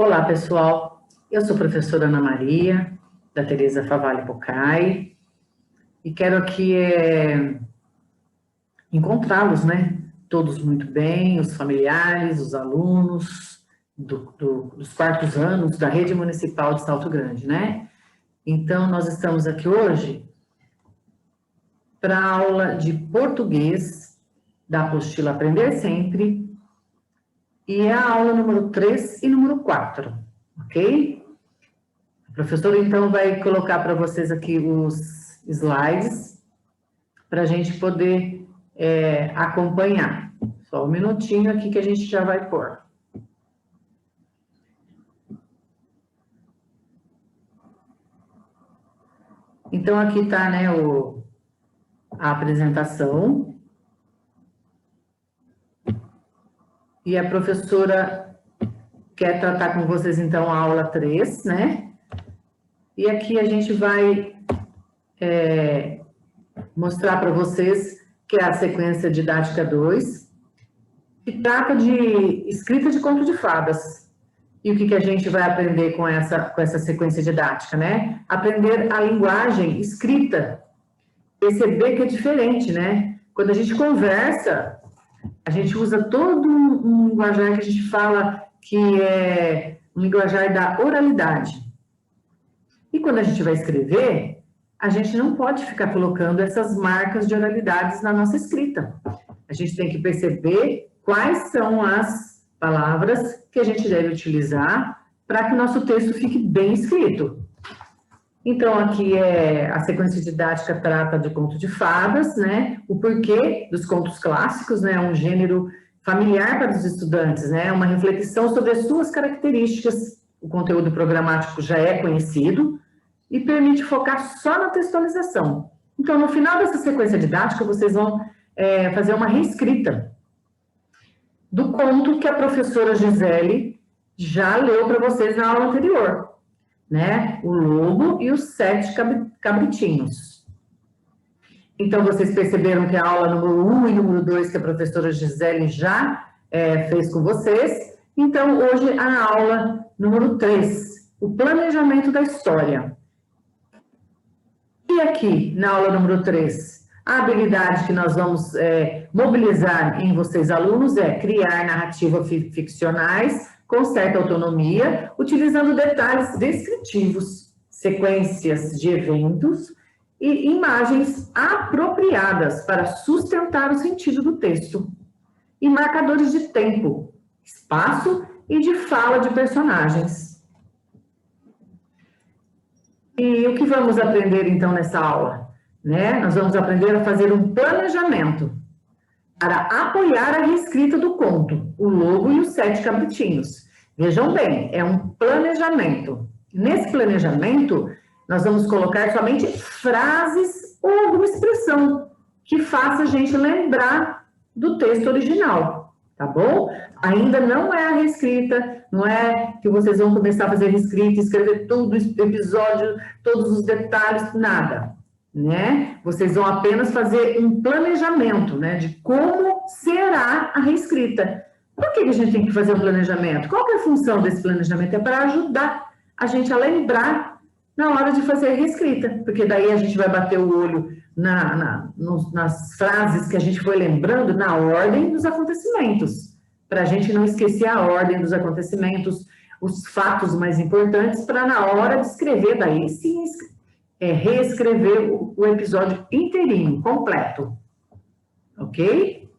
Olá, pessoal. Eu sou a professora Ana Maria, da Teresa Favalli Pocai, e quero aqui encontrá-los, né? Todos muito bem, os familiares, os alunos dos quartos anos da Rede Municipal de Salto Grande, né? Então, nós estamos aqui hoje para a aula de português da apostila Aprender Sempre, e é a aula número 3 e número 4, ok? A professora, então, vai colocar para vocês aqui os slides para a gente poder acompanhar. Só um minutinho aqui que a gente já vai pôr. Então, aqui está, né, a apresentação. E a professora quer tratar com vocês, então, a aula 3, né? E aqui a gente vai mostrar para vocês que é a sequência didática 2, que trata de escrita de conto de fadas. E o que a gente vai aprender com essa sequência didática, né? Aprender a linguagem escrita, perceber que é diferente, né? Quando a gente conversa, a gente usa todo um linguajar que a gente fala que é um linguajar da oralidade. E quando a gente vai escrever, a gente não pode ficar colocando essas marcas de oralidades na nossa escrita. A gente tem que perceber quais são as palavras que a gente deve utilizar para que o nosso texto fique bem escrito. Então, aqui a sequência didática trata de conto de fadas, né? O porquê dos contos clássicos, né? Um gênero familiar para os estudantes, né? Uma reflexão sobre as suas características. O conteúdo programático já é conhecido e permite focar só na textualização. Então, no final dessa sequência didática, vocês vão fazer uma reescrita do conto que a professora Gisele já leu para vocês na aula anterior, né? O Lobo e os 7 Cabritinhos. Então, vocês perceberam que a aula número 1 e número 2 que a professora Gisele já fez com vocês. Então, hoje a aula número 3, o planejamento da história. E aqui, na aula número 3, a habilidade que nós vamos mobilizar em vocês, alunos, é criar narrativas ficcionais com certa autonomia, utilizando detalhes descritivos, sequências de eventos e imagens apropriadas para sustentar o sentido do texto, e marcadores de tempo, espaço e de fala de personagens. E o que vamos aprender, então, nessa aula? Né? Nós vamos aprender a fazer um planejamento para apoiar a reescrita do conto, O Lobo e os 7 Cabritinhos. Vejam bem, é um planejamento. Nesse planejamento, nós vamos colocar somente frases ou alguma expressão que faça a gente lembrar do texto original, tá bom? Ainda não é a reescrita, não é que vocês vão começar a fazer reescrita, escrever todo o episódio, todos os detalhes, nada, né? Vocês vão apenas fazer um planejamento, né, de como será a reescrita. Por que a gente tem que fazer um planejamento? Qual que é a função desse planejamento? É para ajudar a gente a lembrar na hora de fazer a reescrita, porque daí a gente vai bater o olho nas frases que a gente foi lembrando na ordem dos acontecimentos, para a gente não esquecer a ordem dos acontecimentos, os fatos mais importantes, para na hora de escrever, daí sim, reescrever o episódio inteirinho, completo. Ok?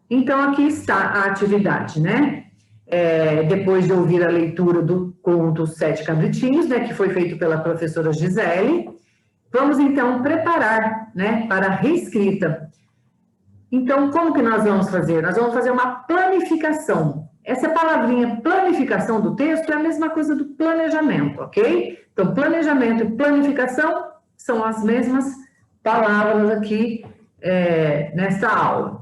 Então, aqui está a atividade, né? Depois de ouvir a leitura do conto Os 7 Cabritinhos, né, que foi feito pela professora Gisele, vamos, então, preparar, né, para a reescrita. Então, como que nós vamos fazer? Nós vamos fazer uma planificação. Essa palavrinha planificação do texto é a mesma coisa do planejamento, ok? Então, planejamento e planificação são as mesmas palavras aqui nessa aula.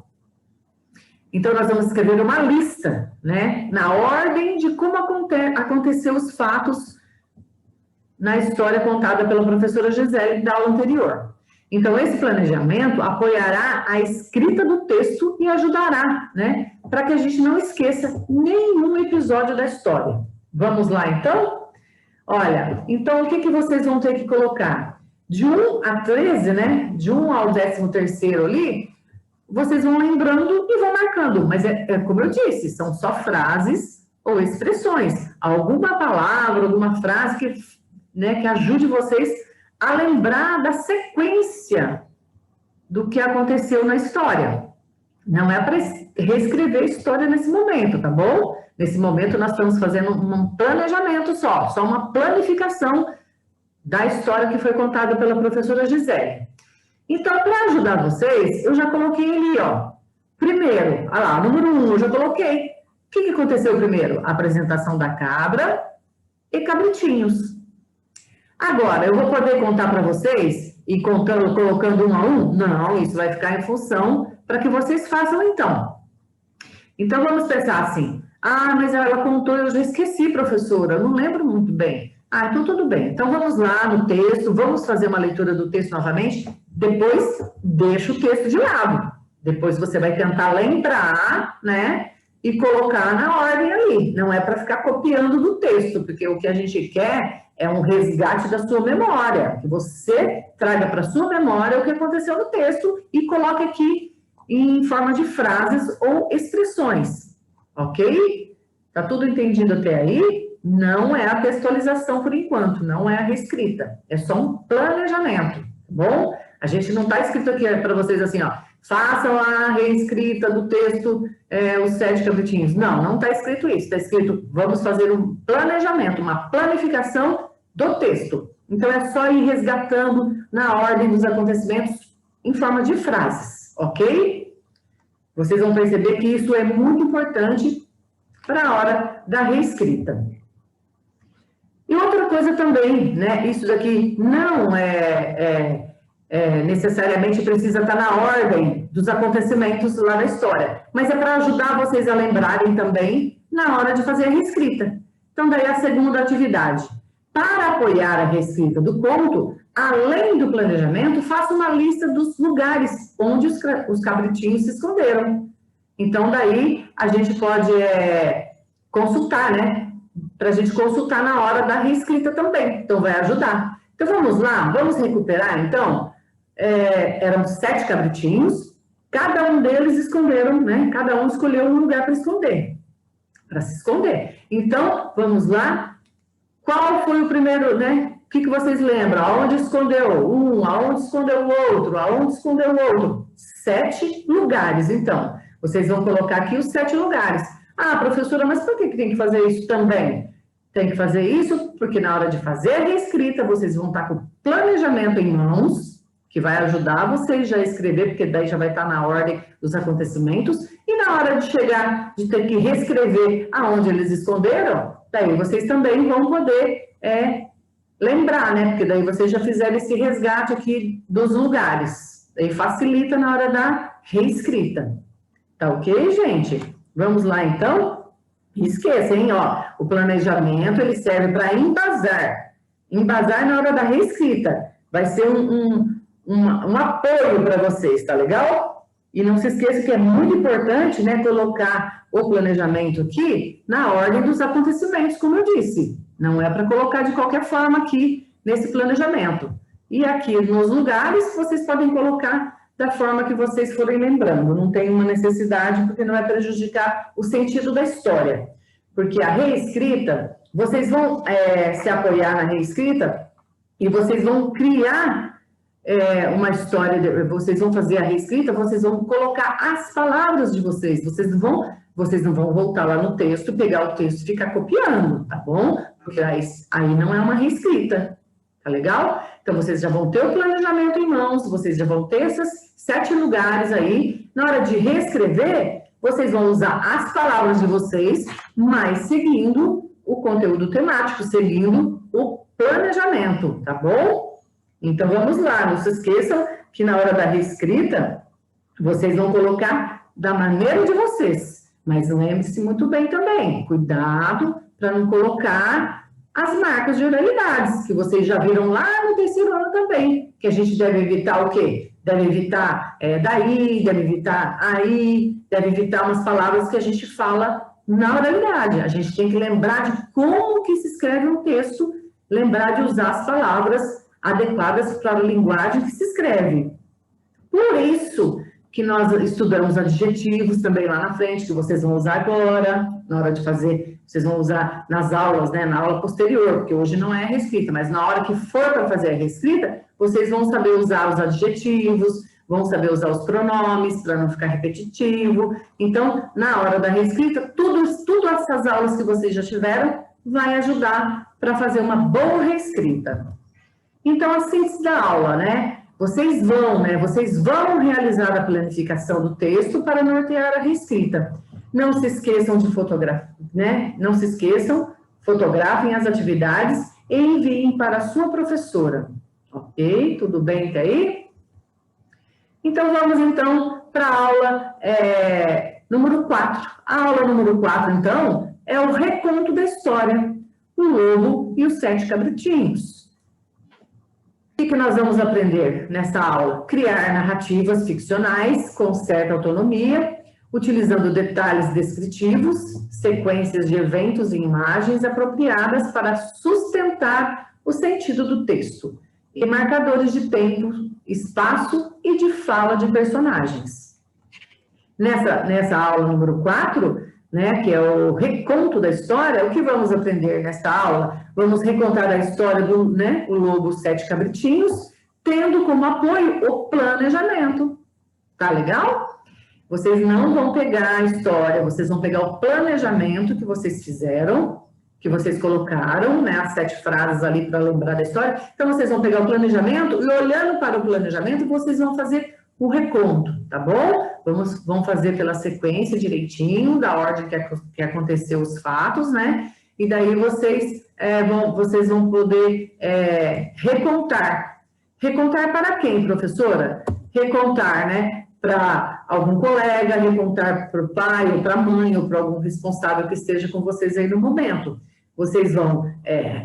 Então, nós vamos escrever uma lista, né, na ordem de como aconteceu os fatos na história contada pela professora Gisele da aula anterior. Então, esse planejamento apoiará a escrita do texto e ajudará, né, para que a gente não esqueça nenhum episódio da história. Vamos lá, então? Olha, então o que vocês vão ter que colocar? De 1 a 13, né? De 1 ao 13º ali, vocês vão lembrando e vão marcando. Mas como eu disse, são só frases ou expressões. Alguma palavra, alguma frase que ajude vocês a lembrar da sequência do que aconteceu na história. Não é para reescrever a história nesse momento, tá bom? Nesse momento nós estamos fazendo um planejamento só uma planificação da história que foi contada pela professora Gisele. Então, para ajudar vocês, eu já coloquei ali, ó. Primeiro, olha lá, número 1, eu já coloquei. O que aconteceu primeiro? A apresentação da cabra e cabritinhos. Agora, eu vou poder contar para vocês e colocando 1 a 1? Não, isso vai ficar em função para que vocês façam então. Então, vamos pensar assim. Ah, mas ela contou, eu já esqueci, professora, eu não lembro muito bem. Ah, então tudo bem. Então, vamos lá no texto, vamos fazer uma leitura do texto novamente. Depois, deixa o texto de lado. Depois você vai tentar lembrar, né? E colocar na ordem ali. Não é para ficar copiando do texto, porque o que a gente quer é um resgate da sua memória. Que você traga para sua memória o que aconteceu no texto e coloque aqui em forma de frases ou expressões. Ok? Tá tudo entendido até aí? Não é a textualização por enquanto, não é a reescrita. É só um planejamento, tá bom? A gente não está escrito aqui para vocês assim, ó, façam a reescrita do texto, os 7 cabritinhos. Não, não está escrito isso. Está escrito, vamos fazer um planejamento, uma planificação do texto. Então, é só ir resgatando na ordem dos acontecimentos em forma de frases, ok? Vocês vão perceber que isso é muito importante para a hora da reescrita. E outra coisa também, né? Isso daqui não necessariamente precisa estar na ordem dos acontecimentos lá na história, mas é para ajudar vocês a lembrarem também na hora de fazer a reescrita. Então, daí a segunda atividade. Para apoiar a reescrita do conto, além do planejamento, faça uma lista dos lugares onde os cabritinhos se esconderam. Então, daí a gente pode consultar, né? Para a gente consultar na hora da reescrita também. Então, vai ajudar. Então, vamos lá, vamos recuperar, então. Eram 7 cabritinhos, cada um deles esconderam, né? Cada um escolheu um lugar para esconder, para se esconder. Então, vamos lá. Qual foi o primeiro, né? O que vocês lembram? Aonde escondeu um? Aonde escondeu o outro? Aonde escondeu o outro? 7 lugares, então. Vocês vão colocar aqui os 7 lugares. Ah, professora, mas por que tem que fazer isso também? Tem que fazer isso porque na hora de fazer a reescrita, vocês vão estar com o planejamento em mãos, que vai ajudar vocês já a escrever, porque daí já vai estar na ordem dos acontecimentos, e na hora de chegar, de ter que reescrever aonde eles esconderam, daí vocês também vão poder lembrar, né? Porque daí vocês já fizeram esse resgate aqui dos lugares. Daí facilita na hora da reescrita. Tá ok, gente? Vamos lá, então? Esqueça, hein? Ó, o planejamento, ele serve para embasar. Embasar na hora da reescrita. Vai ser um apoio para vocês, tá legal? E não se esqueça que é muito importante, né, colocar o planejamento aqui na ordem dos acontecimentos, como eu disse. Não é para colocar de qualquer forma aqui nesse planejamento. E aqui nos lugares, vocês podem colocar da forma que vocês forem lembrando. Não tem uma necessidade, porque não vai prejudicar o sentido da história. Porque a reescrita, vocês vão se apoiar na reescrita e vocês vão criar uma história, vocês vão fazer a reescrita, vocês vão colocar as palavras de vocês. Vocês não vão voltar lá no texto, pegar o texto e ficar copiando, tá bom? Porque aí não é uma reescrita, tá legal? Então, vocês já vão ter o planejamento em mãos, vocês já vão ter esses 7 lugares aí. Na hora de reescrever, vocês vão usar as palavras de vocês, mas seguindo o conteúdo temático, seguindo o planejamento, tá bom? Então, vamos lá. Não se esqueçam que na hora da reescrita, vocês vão colocar da maneira de vocês. Mas lembre-se muito bem também, cuidado para não colocar as marcas de oralidades, que vocês já viram lá no terceiro ano também, que a gente deve evitar o quê? Deve evitar daí, deve evitar aí, deve evitar umas palavras que a gente fala na oralidade. A gente tem que lembrar de como que se escreve um texto, lembrar de usar as palavras adequadas para a linguagem que se escreve. Por isso que nós estudamos adjetivos também lá na frente, que vocês vão usar agora, na hora de fazer, vocês vão usar nas aulas, né, na aula posterior, porque hoje não é a reescrita, mas na hora que for para fazer a reescrita, vocês vão saber usar os adjetivos, vão saber usar os pronomes, para não ficar repetitivo. Então, na hora da reescrita, tudo essas aulas que vocês já tiveram, vai ajudar para fazer uma boa reescrita. Então, a síntese da aula, né? Vocês vão realizar a planificação do texto para nortear a reescrita. Não se esqueçam de fotografar, né? Não se esqueçam, fotografem as atividades e enviem para a sua professora. Ok? Tudo bem até aí? Então, vamos então para a aula número 4. A aula número 4, então, é o reconto da história, o lobo e os 7 cabritinhos. O que nós vamos aprender nessa aula? Criar narrativas ficcionais com certa autonomia, utilizando detalhes descritivos, sequências de eventos e imagens apropriadas para sustentar o sentido do texto, e marcadores de tempo, espaço e de fala de personagens. Nessa aula número 4, né, que é o reconto da história, o que vamos aprender nesta aula? Vamos recontar a história do, né, o lobo e os 7 cabritinhos, tendo como apoio o planejamento. Tá legal? Vocês não vão pegar a história, vocês vão pegar o planejamento que vocês fizeram, que vocês colocaram, né, as 7 frases ali para lembrar da história. Então, vocês vão pegar o planejamento e, olhando para o planejamento, vocês vão fazer o reconto, tá bom? Vamos fazer pela sequência direitinho, da ordem que aconteceu os fatos, né? E daí vocês vão poder recontar. Recontar para quem, professora? Recontar, né? Para algum colega, recontar para o pai, ou para a mãe, ou para algum responsável que esteja com vocês aí no momento. Vocês vão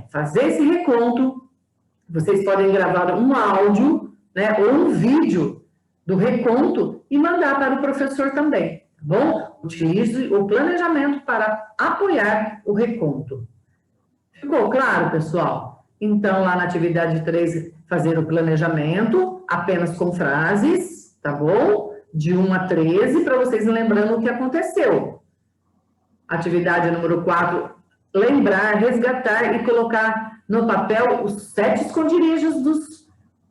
fazer esse reconto, vocês podem gravar um áudio, né? Ou um vídeo do reconto e mandar para o professor também, tá bom? Utilize o planejamento para apoiar o reconto. Ficou claro, pessoal? Então, lá na atividade 3, fazer o planejamento, apenas com frases, tá bom? De 1 a 13, para vocês lembrando o que aconteceu. Atividade número 4, lembrar, resgatar e colocar no papel os 7 esconderijos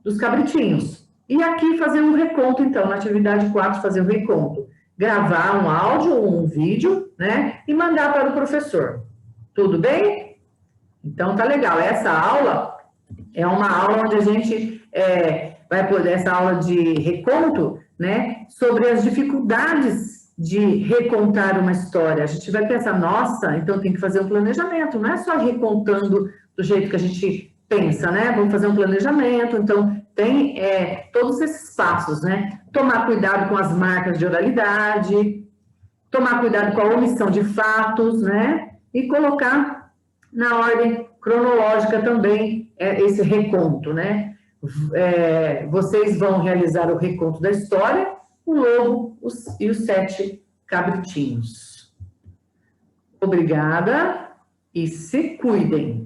dos cabritinhos. E aqui fazer um reconto, então, na atividade 4, fazer o reconto. Gravar um áudio ou um vídeo, né? E mandar para o professor. Tudo bem? Então, tá legal. Essa aula é uma aula onde a gente vai poder, essa aula de reconto, né? Sobre as dificuldades de recontar uma história. A gente vai pensar, nossa, então tem que fazer um planejamento. Não é só recontando do jeito que a gente pensa, né? Vamos fazer um planejamento, então tem todos esses passos, né? Tomar cuidado com as marcas de oralidade, tomar cuidado com a omissão de fatos, né? E colocar na ordem cronológica também esse reconto, né? Vocês vão realizar o reconto da história, o lobo e os 7 cabritinhos. Obrigada e se cuidem.